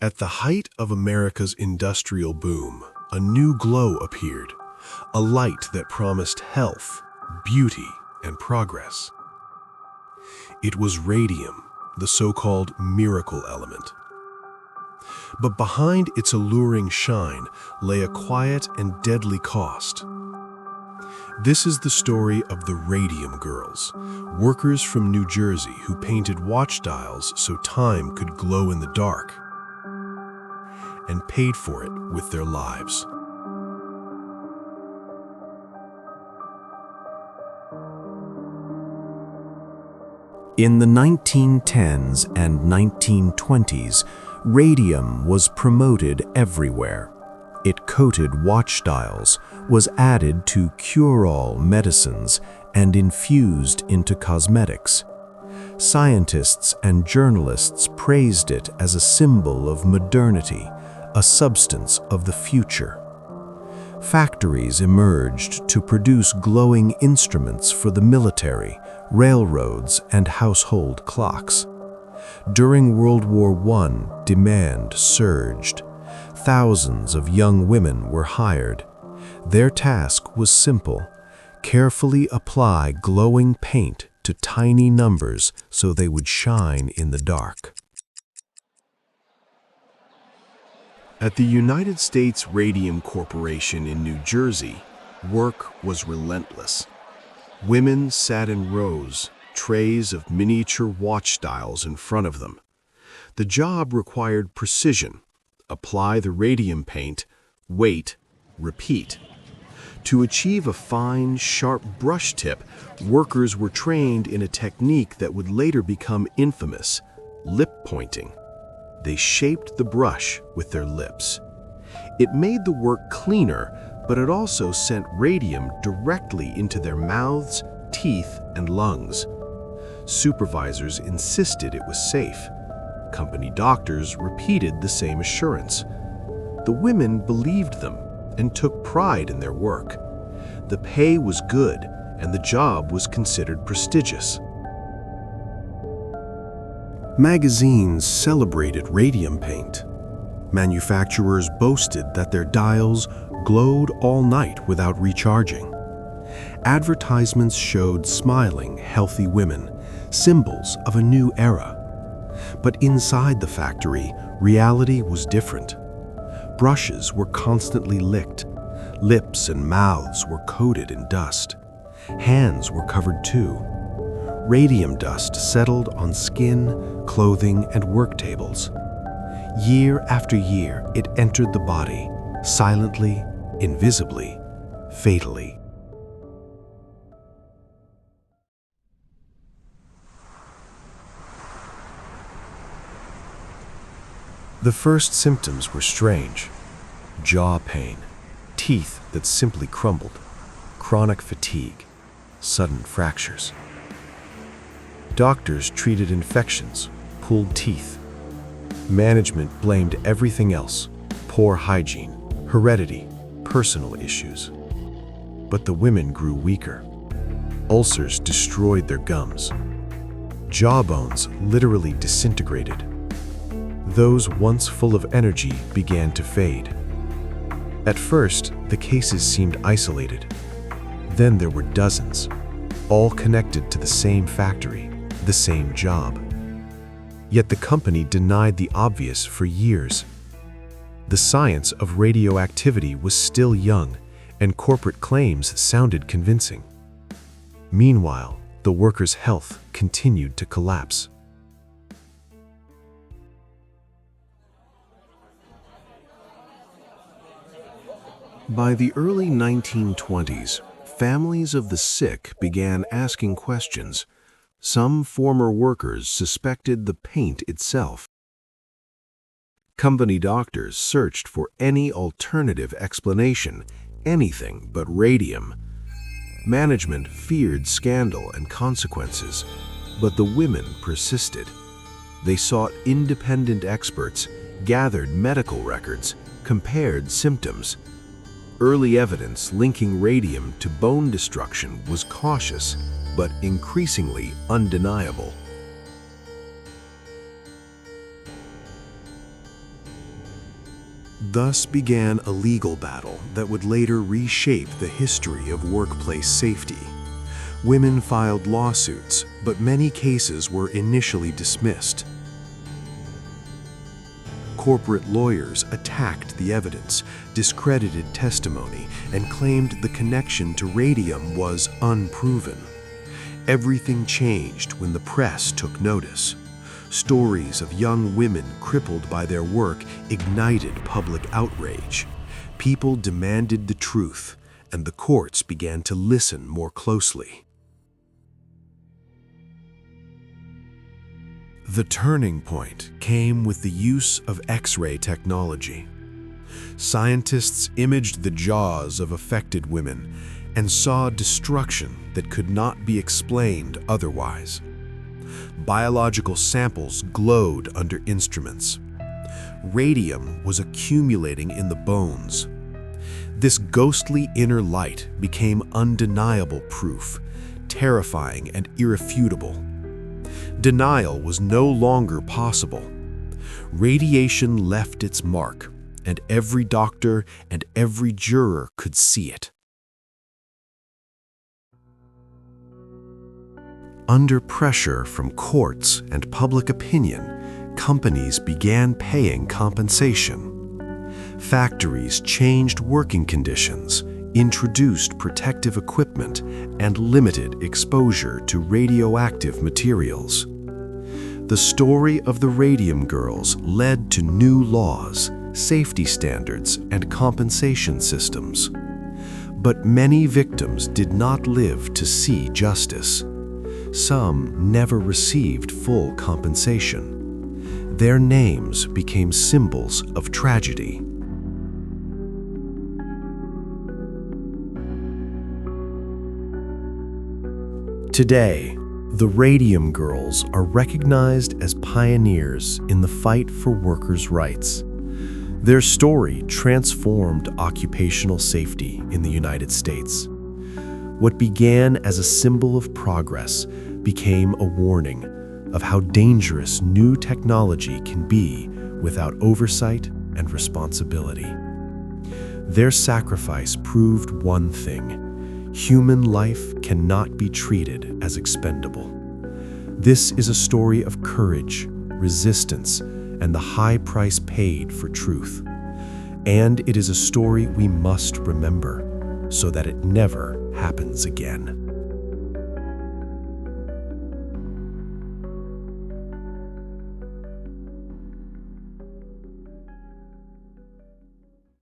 At the height of America's industrial boom, a new glow appeared, a light that promised health, beauty, and progress. It was radium, the so-called miracle element. But behind its alluring shine lay a quiet and deadly cost. This is the story of the Radium Girls, workers from New Jersey who painted watch dials so time could glow in the dark, and paid for it with their lives. In the 1910s and 1920s, radium was promoted everywhere. It coated watch dials, was added to cure-all medicines, and infused into cosmetics. Scientists and journalists praised it as a symbol of modernity, a substance of the future. Factories emerged to produce glowing instruments for the military, railroads, and household clocks. During World War I, demand surged. Thousands of young women were hired. Their task was simple: carefully apply glowing paint to tiny numbers so they would shine in the dark. At the United States Radium Corporation in New Jersey, work was relentless. Women sat in rows, trays of miniature watch dials in front of them. The job required precision. Apply the radium paint, wait, repeat. To achieve a fine, sharp brush tip, workers were trained in a technique that would later become infamous: lip pointing. They shaped the brush with their lips. It made the work cleaner, but it also sent radium directly into their mouths, teeth, and lungs. Supervisors insisted it was safe. Company doctors repeated the same assurance. The women believed them and took pride in their work. The pay was good, and the job was considered prestigious. Magazines celebrated radium paint. Manufacturers boasted that their dials glowed all night without recharging. Advertisements showed smiling, healthy women, symbols of a new era. But inside the factory, reality was different. Brushes were constantly licked. Lips and mouths were coated in dust. Hands were covered too. Radium dust settled on skin, clothing, and work tables. Year after year, it entered the body, silently, invisibly, fatally. The first symptoms were strange: jaw pain, teeth that simply crumbled, chronic fatigue, sudden fractures. Doctors treated infections, pulled teeth. Management blamed everything else: poor hygiene, heredity, personal issues. But the women grew weaker. Ulcers destroyed their gums. Jawbones literally disintegrated. Those once full of energy began to fade. At first, the cases seemed isolated. Then there were dozens, all connected to the same factory, the same job. Yet the company denied the obvious for years. The science of radioactivity was still young, and corporate claims sounded convincing. Meanwhile, the workers' health continued to collapse. By the early 1920s, families of the sick began asking questions. Some former workers suspected the paint itself. Company doctors searched for any alternative explanation, anything but radium. Management feared scandal and consequences, but the women persisted. They sought independent experts, gathered medical records, compared symptoms. Early evidence linking radium to bone destruction was cautious, but increasingly undeniable. Thus began a legal battle that would later reshape the history of workplace safety. Women filed lawsuits, but many cases were initially dismissed. Corporate lawyers attacked the evidence, discredited testimony, and claimed the connection to radium was unproven. Everything changed when the press took notice. Stories of young women crippled by their work ignited public outrage. People demanded the truth, and the courts began to listen more closely. The turning point came with the use of X-ray technology. Scientists imaged the jaws of affected women and saw destruction that could not be explained otherwise. Biological samples glowed under instruments. Radium was accumulating in the bones. This ghostly inner light became undeniable proof, terrifying and irrefutable. Denial was no longer possible. Radiation left its mark, and every doctor and every juror could see it. Under pressure from courts and public opinion, companies began paying compensation. Factories changed working conditions, introduced protective equipment, and limited exposure to radioactive materials. The story of the Radium Girls led to new laws, safety standards, and compensation systems. But many victims did not live to see justice. Some never received full compensation. Their names became symbols of tragedy. Today, the Radium Girls are recognized as pioneers in the fight for workers' rights. Their story transformed occupational safety in the United States. What began as a symbol of progress became a warning of how dangerous new technology can be without oversight and responsibility. Their sacrifice proved one thing: human life cannot be treated as expendable. This is a story of courage, resistance, and the high price paid for truth. And it is a story we must remember so that it never happens again.